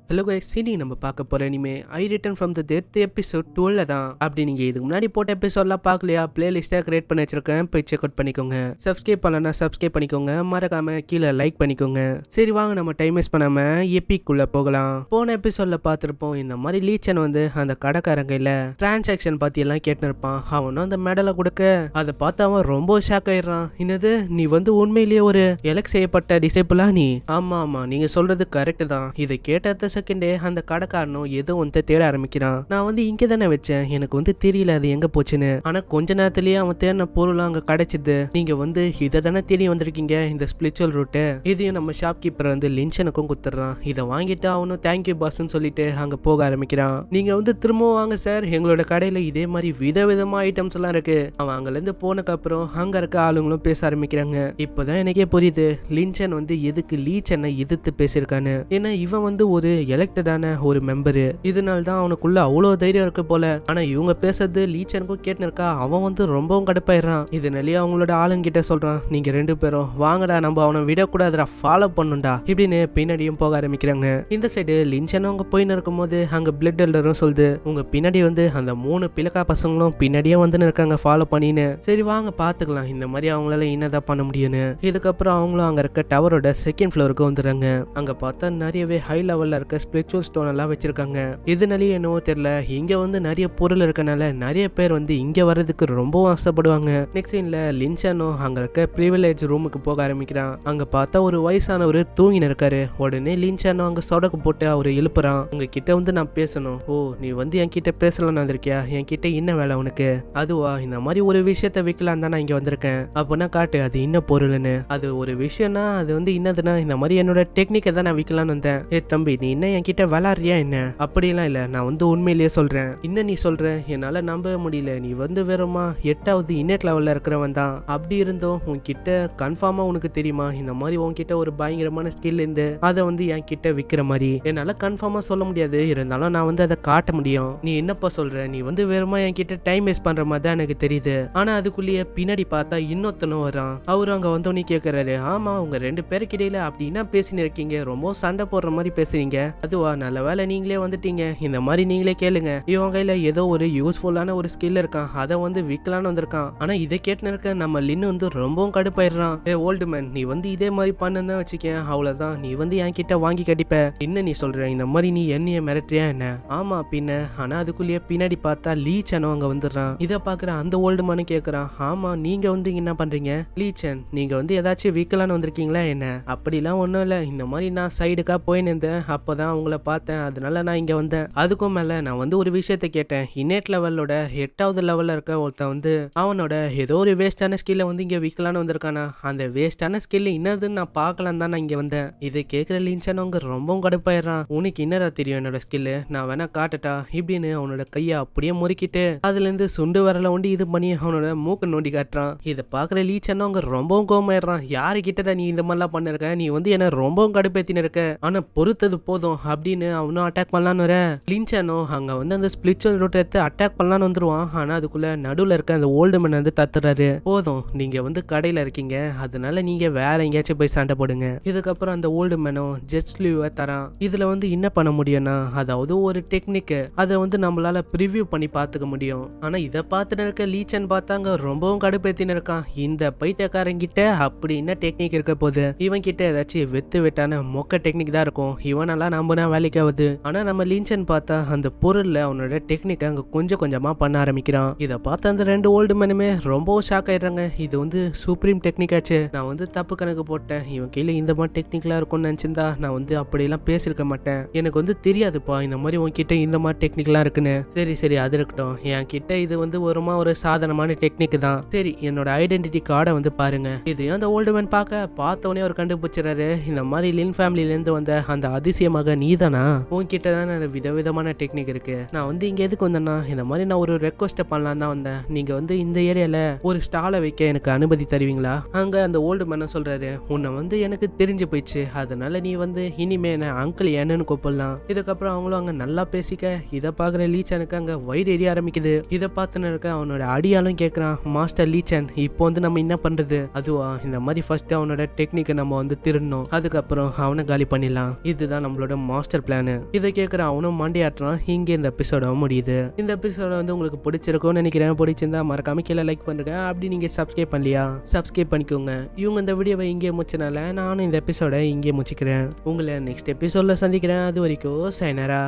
Hello guys, இனி நம்ம பார்க்க போற இனிமே I written from the death episode 12 தான். அப்படி நீங்க இதுக்கு முன்னாடி போட்ட எபிசோட்லாம் பார்க்கலையா, பிளேலிஸ்ட்டை கிரியேட் பண்ணி வச்சிருக்கேன், போய் செக் அவுட் பண்ணிக்கோங்க. சப்ஸ்கிரைப் பண்ணலன்னா சப்ஸ்கிரைப் பண்ணிக்கோங்க, மறக்காம கீழே லைக் பண்ணிக்கோங்க. சரி வாங்க, நம்ம டைம் வேஸ்ட் பண்ணாம எப்பிக்குள்ள போகலாம். போன எபிசோட்ல பார்த்துருப்போம், இந்த மாதிரி லீச்சன் வந்து அந்த கடைக்காரங்கையில டிரான்சாக்ஷன் பத்தி எல்லாம் கேட்டு இருப்பான். அவனும் அந்த மெடலை கொடுக்க அதை பார்த்து அவன் ரொம்ப ஷாக் ஆயிடுறான். என்னது, நீ வந்து உண்மையிலேயே ஒரு எலக்ட் செய்யப்பட்ட டிசைபிளா நீ? ஆமா ஆமா, நீங்க சொல்றது கரெக்ட் தான். இதை கேட்ட செகண்டே அந்த கடைக்காரனும் ஏதோ வந்து தேட ஆரம்பிக்கிறான். நான் வந்து இங்க தானே வச்சேன், எனக்கு வந்து தெரியல அது எங்க போச்சுன்னு. ஆனா கொஞ்ச நேரத்திலேயே அவன் தேடின பொருளும் அங்க கிடைச்சது. நீங்க வந்து இதை தானே தேடி வந்திருக்கீங்க, இந்த ஸ்பிரிச்சுவல் ரூட்டு. இதையும் நம்ம ஷாப்கீப்பர் வந்து லின்சனுக்கும் குத்துறான். இதை வாங்கிட்டு அவனும் தேங்க்யூ பாஸ்ன்னு சொல்லிட்டு அங்க போக ஆரம்பிக்கிறான். நீங்க வந்து திரும்பவும் வாங்க சார், எங்களோட கடையில இதே மாதிரி விதவிதமா ஐட்டம்ஸ் எல்லாம் இருக்கு. அவன் அங்க இருந்து போனக்கு அப்புறம் அங்க இருக்க ஆளுங்களும் பேச ஆரம்பிக்கிறாங்க. இப்பதான் எனக்கே புரியுது லின்சன் வந்து எதுக்கு லீச்சனை எதிர்த்து பேசியிருக்கான்னு. ஏன்னா இவன் வந்து ஒரு எலெக்டடான ஒரு மெம்பரு, இதனால தான் அவனுக்குள்ள அவ்வளவு தைரியம் இருக்கு போல. ஆனா இவங்க பேசுறது லீச்சனுக்கும் கேட்டு இருக்கா. அவன் வந்து ரொம்பவும் கடுப்பாயிடுறான். இதனாலேயே அவங்களோட ஆளுங்கிட்ட சொல்றான், நீங்க ரெண்டு பேரும் வாங்கடா, நம்ம அவனை விடக்கூடாதுடா, ஃபாலோ பண்ணுண்டா இப்படின்னு பின்னாடியும் போக ஆரம்பிக்கிறாங்க. இந்த சைடு லின்சன் அவங்க போயின்னு இருக்கும் போது அங்க பிளட் எல்டரும் சொல்லுது, உங்க பின்னாடி வந்து அந்த 3 பிளக்கா பசங்களும் பின்னாடியே வந்து இருக்காங்க ஃபாலோ பண்ணின்னு. சரி வாங்க பாத்துக்கலாம் இந்த மாதிரி அவங்களால என்னதான் பண்ண முடியும்னு. இதுக்கப்புறம் அவங்களும் அங்க இருக்க டவரோட செகண்ட் ஃப்ளோருக்கு வந்துடுறாங்க. அங்க பார்த்தா நிறையவே ஹை லெவல்ல இருக்க ஸ்பிரிச்சுவல் ஸ்டோன் எல்லாம் வச்சிருக்காங்க. இதனாலேயே என்னவோ தெரியல, இங்க வந்து நிறைய பொருள் இருக்கனால நிறைய பேர் வந்து இங்க வர்றதுக்கு ரொம்ப ஆசைப்படுவாங்க. நெக்ஸ்ட் சீன்ல லின்சனும் அங்க இருக்க பிரிவிலேஜ் ரூமுக்கு போக ஆரம்பிக்கிறான். அங்க பார்த்தா ஒரு வயசானவர் தூங்கின இருக்காரு. உடனே லின்சனும் அங்க சொடக்கு போட்டு அவரு எழுப்புறான். உங்க கிட்ட வந்து நான் பேசணும். ஓ, நீ வந்து என் கிட்ட பேசலாம்னு வந்திருக்கியா? என் கிட்ட என்ன வேலை உனக்கு? அதுவா, இந்த மாதிரி ஒரு விஷயத்த விற்கலாம் தான் நான் இங்க வந்திருக்கேன். அப்பனா காட்டு, அது என்ன பொருள்னு. அது ஒரு விஷயம்னா அது வந்து என்னதுன்னா, இந்த மாதிரி என்னோட டெக்னிக்கை தான் நான் விற்கலான்னு வந்தேன். ஏ தம்பி, நீ என்ன என் கிட்ட விளாடுறியா என்ன? அப்படிலாம் இல்ல, நான் வந்து உண்மையிலேயே சொல்றேன். இன்னும் நீ சொல்ற, என்னால நம்பவே முடியல. நீ வந்து வெறுமா 8வது இன்னெட் லெவல்ல இருக்கிறவன் தான். அப்படி இருந்தும் உன்கிட்ட கன்ஃபார்மா உனக்கு தெரியுமா, இந்த மாதிரி உன்கிட்ட ஒரு பயங்கரமான ஸ்கில் இருந்து அதை வந்து என் கிட்ட விற்கிற மாதிரி என்னால கன்ஃபார்மா சொல்ல முடியாது. இருந்தாலும் நான் வந்து அதை காட்ட முடியும். நீ என்னப்பா சொல்ற? நீ வந்து வெறுமா என் கிட்ட டைம் வேஸ்ட் பண்ற மாதிரி தான் எனக்கு தெரியுது. ஆனா அதுக்குள்ளேயே பின்னாடி பார்த்தா இன்னொருத்தனும் வரான். அவரு அங்க வந்தோடனே கேட்கறாரு, ஆமா உங்க 2 பேருக்கு இடையில அப்படி என்ன பேசின்னு இருக்கீங்க? ரொம்ப சண்டை போடுற மாதிரி பேசுறீங்க. அதுவா, நல்ல வேலை நீங்களே வந்துட்டீங்க. இந்த மாதிரி நீங்களே கேளுங்க. இவன் கையில ஏதோ ஒரு யூஸ்ஃபுல்லான ஒரு ஸ்கில் இருக்கான், அதை வந்து விற்கலான்னு வந்திருக்கான். ஆனா இதை கேட்டு இருக்க நம்ம லின்னு வந்து ரொம்பவும் கடுப்பாயிடுறான். ஏ ஓல்டு மேன், நீ வந்து இதே மாதிரி பண்ணுதான் வச்சுக்கேன், அவ்வளவுதான், நீ வந்து என் கிட்ட வாங்கி கட்டிப்ப. என்ன நீ சொல்ற? இந்த மாதிரி நீ என்னைய மிரட்டுறியா என்ன? ஆமா பின்ன. ஆனா அதுக்குள்ளேயே பின்னாடி பார்த்தா லீச்சனும் அங்க வந்துடுறான். இதை பாக்குற அந்த ஓல்டு மேனும் கேக்குறான், ஆமா நீங்க வந்து என்ன பண்றீங்க? லீச்சன், நீங்க வந்து ஏதாச்சும் விற்கலான்னு வந்திருக்கீங்களா என்ன? அப்படிலாம் ஒண்ணும் இல்ல, இந்த மாதிரி நான் சைடுக்கா போயின்னு இருந்தேன், அப்பதான் உங்களை பார்த்தேன், அதனால நான் இங்க வந்தேன். அதுக்கும் மேல நான் வந்து ஒரு விஷயத்த கேட்டேன். இன்னெட் லெவலோட 8வது லெவல்ல இருக்க ஒருத்தன் வந்து அவனோட ஏதோ ஒரு வேஸ்டான ஸ்கில்ல வந்து இங்க விற்கலான்னு வந்திருக்கானா. அந்த வேஸ்டான ஸ்கில் என்னதுன்னு நான் பார்க்கலாம் தான் நான் இங்க வந்தேன். இதை கேட்கிற லின்சன் அவங்க ரொம்ப கடுப்பாயிடுறான். உனக்கு என்னடா தெரியும் என்னோட ஸ்கில்லு? நான் வேணா காட்டட்டா இப்படின்னு அவனோட கையை அப்படியே முறுக்கிட்டு அதுல இருந்து சுண்டு வரல ஒண்டி இது பண்ணி அவனோட மூக்கு நோண்டி காட்டுறான். இதை பாக்குற லீச்சன் அவங்க ரொம்பவும் கோமாயிடுறான். யாரு கிட்டடா நீ இந்த மாதிரிலாம் பண்ணிருக்க? நீ வந்து என்ன ரொம்பவும் கடுப்பேத்தின்னு இருக்க. ஆனா பொறுத்தது போதும் அப்படின்னு அவனும் அட்டாக் பண்ணலான்னு வர லின்சனோ அங்க வந்து அந்த ஸ்பிரிச்சுவல் ரூட் எடுத்து அட்டாக் பண்ணலான்னு வந்துருவான். ஆனா அதுக்குள்ள நடுவுல இருக்க அந்த ஓல்டு மேன் வந்து தத்துறாரு. போதும், நீங்க வந்து கடையில இருக்கீங்க, அதனால நீங்க வேற எங்கேயாச்சும் போய் சண்டை போடுங்க. இதுக்கப்புறம் அந்த ஓல்டு மேனும் ஜெட் லீவை தரான். இதுல வந்து என்ன பண்ண முடியும்னா, அதாவது ஒரு டெக்னிக், அதை வந்து நம்மளால ப்ரிவியூ பண்ணி பார்த்துக்க முடியும். ஆனா இதை பார்த்துட்டு இருக்க லீச்சன் பார்த்தாங்க ரொம்பவும் கடுப்பேத்தின்னு இருக்கான். இந்த பைத்தியக்காரங்கிட்ட அப்படி என்ன டெக்னிக் இருக்க போது? இவன் கிட்ட ஏதாச்சும் வெத்து வெட்டான மொக்க டெக்னிக் தான் இருக்கும், இவனெல்லாம் நம்பினா வேலைக்கு ஆகுது. ஆனா நம்ம லின்சன் பார்த்தா அந்த பொருள்ல அவனோட டெக்னிக் அங்க கொஞ்சம் கொஞ்சமா பண்ண ஆரம்பிக்கிறான். இதை பார்த்து அந்த 2 ஓல்டு மேனுமே ரொம்ப ஷாக் ஆயிடுறாங்க. இது வந்து சூப்ரீம் டெக்னிக் ஆச்சு, நான் வந்து தப்பு கணக்கு போட்டேன். இவன் கீழே இந்த மாதிரி டெக்னிக்லாம் இருக்கும்னு நினைச்சிருந்தா நான் வந்து அப்படியெல்லாம் பேசிருக்க மாட்டேன். எனக்கு வந்து தெரியாதுப்பா இந்த மாதிரி உன்கிட்ட இந்த மாதிரி டெக்னிக்லாம் இருக்குன்னு. சரி சரி, அது இருக்கட்டும், என் கிட்ட இது வந்து ஒரு சாதாரணமான டெக்னிக் தான். சரி, என்னோட ஐடென்டிட்டி கார்டை வந்து பாருங்க. இது அந்த ஓல்டு மேன் பார்த்தவனே அவர் கண்டுபிடிச்சிடறாரு. இந்த மாதிரி லின் ஃபேமிலில இருந்து வந்த அந்த அதிசயமாக நீதானா? உன்கிட்ட தானே அந்த விதவிதமான டெக்னிக் இருக்கு. நான் வந்து இங்க எதுக்கு வந்தேன்னா, இந்த மாதிரி நான் ஒரு ரெக்வஸ்ட் பண்ணலாம் தான் வந்தேன். நீங்க வந்து இந்த ஏரியால ஒரு ஸ்டாலை வைக்க எனக்கு அனுமதி தருவீங்களா? அங்க அந்த ஓல்டு மேன் சொல்றாரு, உன்னை வந்து எனக்கு தெரிஞ்சு போயிடுச்சு, அதனால நீ வந்து இனிமே என்ன அங்கிள் என்னன்னு கூப்பிடலாம். இதுக்கப்புறம் அவங்களும் அங்க நல்லா பேசிக்க இதை பாக்குற லீச்சனுக்கு அங்க வயிறு எரிய ஆரம்பிக்குது. இதை பார்த்துன்னு இருக்க அவனோட அடியாலும் கேட்கறான், மாஸ்டர் லீச்சன் இப்போ வந்து நம்ம என்ன பண்றது? அதுவா, இந்த மாதிரி ஃபர்ஸ்ட் அவனோட டெக்னிக்கை நம்ம வந்து திருடணும், அதுக்கப்புறம் அவனை காலி பண்ணிடலாம். இதுதான் நம்மளோட அவனோட மாஸ்டர் பிளான். இதை கேட்குற அவனும் மண்டியாட்டுறான். இங்கே இந்த எபிசோட முடியுது. இந்த எபிசோட வந்து உங்களுக்கு பிடிச்சிருக்கும்னு நினைக்கிறேன். பிடிச்சிருந்தா மறக்காம கீழே லைக் பண்ணுங்க. அப்படி நீங்க சப்ஸ்கிரைப் பண்ணலையா சப்ஸ்கிரைப் பண்ணிக்கோங்க. இவங்க இந்த வீடியோவை இங்கே முடிச்சனால நானும் இந்த எபிசோட இங்கே முடிச்சுக்கிறேன். உங்களை நெக்ஸ்ட் எபிசோட்ல சந்திக்கிறேன். அது வரைக்கும் சைனரா.